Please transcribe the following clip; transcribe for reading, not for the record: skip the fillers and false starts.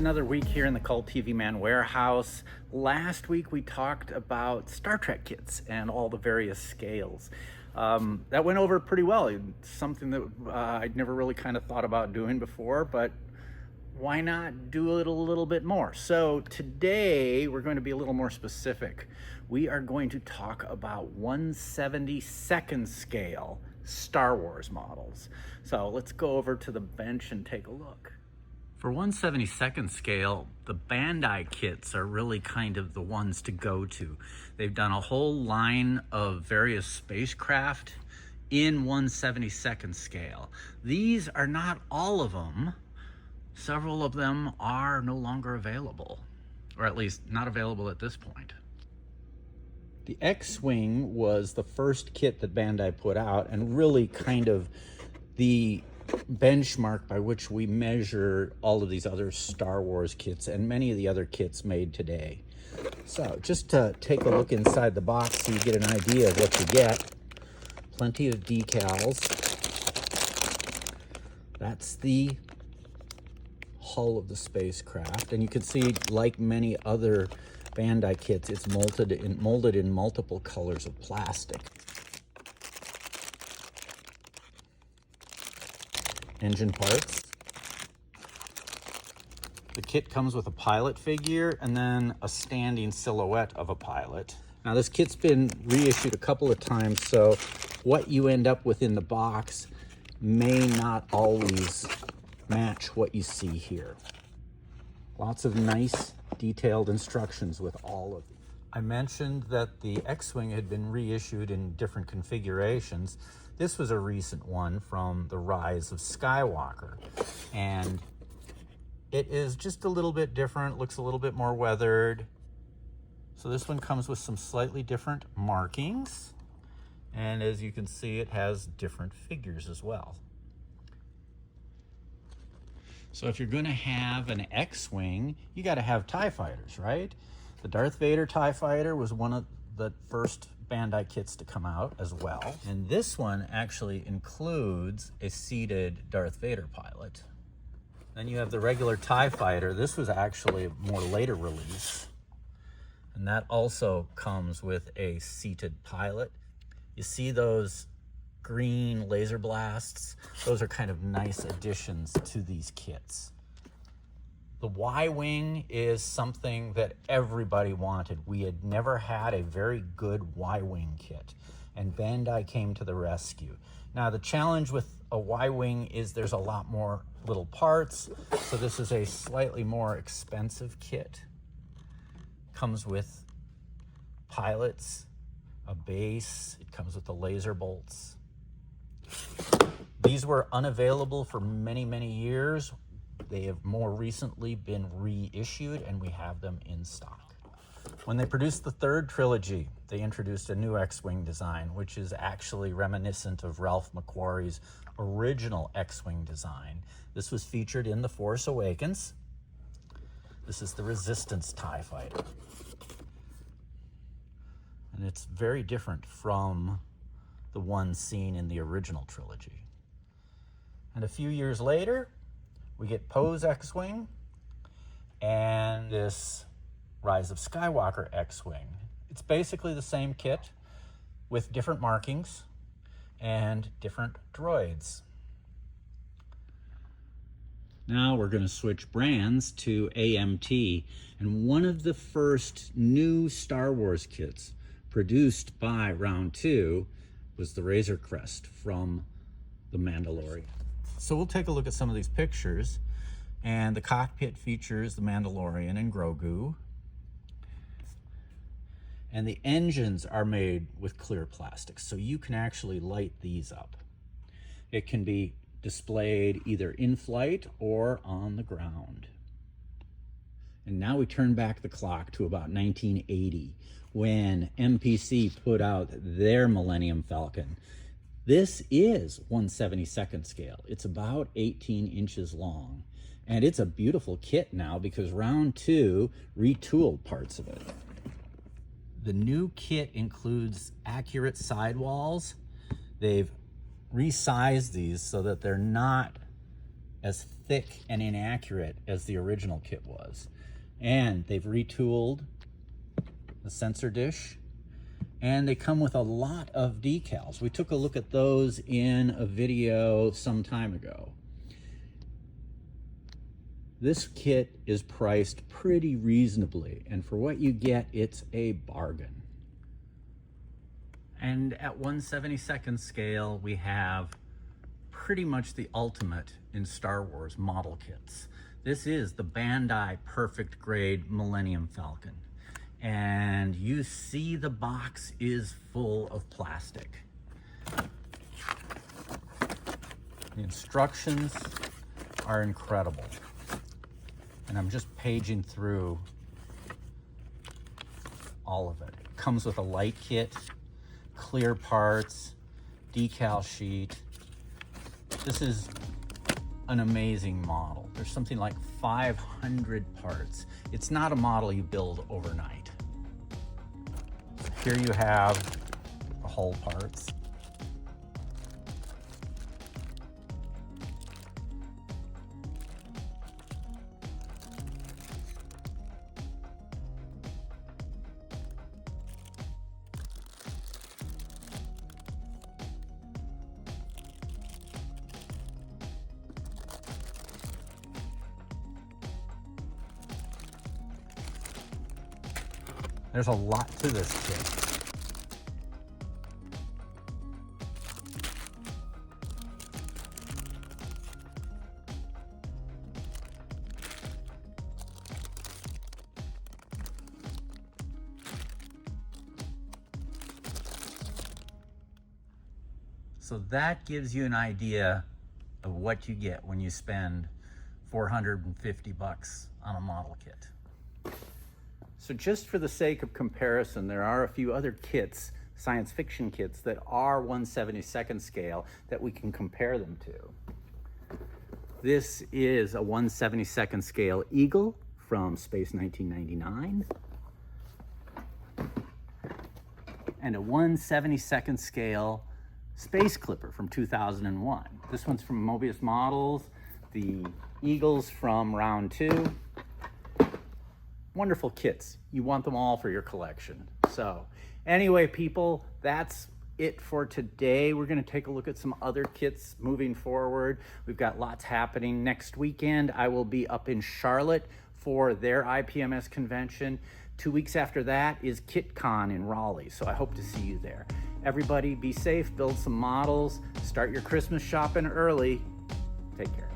another week here in the Cult TV Man warehouse. Last week we talked about Star Trek kits and all the various scales. That went over pretty well. It's something that I'd never really kind of thought about doing before, but why not do it a little bit more? So today we're going to be a little more specific. We are going to talk about 1/72nd scale Star Wars models. So let's go over to the bench and take a look. For 1/72nd scale, the Bandai kits are really kind of the ones to go to. They've done a whole line of various spacecraft in 1/72nd scale. These are not all of them. Several of them are no longer available, or at least not available at this point. The X-Wing was the first kit that Bandai put out, and really kind of the benchmark by which we measure all of these other Star Wars kits and many of the other kits made today. So just to take a look inside the box so you get an idea of what you get. Plenty of decals. That's the hull of the spacecraft, and you can see, like many other Bandai kits, it's molded in multiple colors of plastic. Engine parts. The kit comes with a pilot figure and then a standing silhouette of a pilot. Now this kit's been reissued a couple of times, so what you end up with in the box may not always match what you see here. Lots of nice detailed instructions with all of these. I mentioned that the X-Wing had been reissued in different configurations. This was a recent one from The Rise of Skywalker, and it is just a little bit different, looks a little bit more weathered. So this one comes with some slightly different markings, and as you can see, it has different figures as well. So if you're going to have an X-Wing, you got to have TIE fighters, right? The Darth Vader TIE fighter was one of the first Bandai kits to come out as well. And this one actually includes a seated Darth Vader pilot. Then you have the regular TIE fighter. This was actually a more later release. And that also comes with a seated pilot. You see those green laser blasts? Those are kind of nice additions to these kits. The Y-Wing is something that everybody wanted. We had never had a very good Y-Wing kit, and Bandai came to the rescue. Now the challenge with a Y-Wing is there's a lot more little parts, so this is a slightly more expensive kit. Comes with pilots, a base, it comes with the laser bolts. These were unavailable for many, many years. They have more recently been reissued, and we have them in stock. When they produced the third trilogy, they introduced a new X-Wing design, which is actually reminiscent of Ralph McQuarrie's original X-Wing design. This was featured in The Force Awakens. This is the Resistance TIE fighter. And it's very different from the one seen in the original trilogy. And a few years later, we get Poe's X-Wing and this Rise of Skywalker X-Wing. It's basically the same kit with different markings and different droids. Now we're going to switch brands to AMT, and one of the first new Star Wars kits produced by Round 2 was the Razor Crest from The Mandalorian. So we'll take a look at some of these pictures, and the cockpit features the Mandalorian and Grogu, and the engines are made with clear plastic, so you can actually light these up. It can be displayed either in flight or on the ground. And now we turn back the clock to about 1980, when MPC put out their Millennium Falcon. This is 1/72nd scale. It's about 18 inches long. And it's a beautiful kit now because Round 2 retooled parts of it. The new kit includes accurate sidewalls. They've resized these so that they're not as thick and inaccurate as the original kit was. And they've retooled the sensor dish, and they come with a lot of decals. We took a look at those in a video some time ago. This kit is priced pretty reasonably, and for what you get, it's a bargain. And at 1/72nd scale, we have pretty much the ultimate in Star Wars model kits. This is the Bandai Perfect Grade Millennium Falcon. And you see the box is full of plastic. The instructions are incredible. And I'm just paging through all of it. It comes with a light kit, clear parts, decal sheet. This is an amazing model. There's something like 500 parts. It's not a model you build overnight. Here you have the hull parts. There's a lot to this kit. So that gives you an idea of what you get when you spend $450 on a model kit. So just for the sake of comparison, there are a few other kits, science fiction kits, that are 1/72nd scale that we can compare them to. This is a 1/72nd scale Eagle from Space 1999. And a 1/72nd scale Space Clipper from 2001. This one's from Mobius Models, the Eagles from round 2. Wonderful kits. You want them all for your collection. So anyway, people, that's it for today. We're going to take a look at some other kits moving forward. We've got lots happening. Next weekend, I will be up in Charlotte for their IPMS convention. 2 weeks after that is KitCon in Raleigh. So I hope to see you there. Everybody be safe, build some models, start your Christmas shopping early. Take care.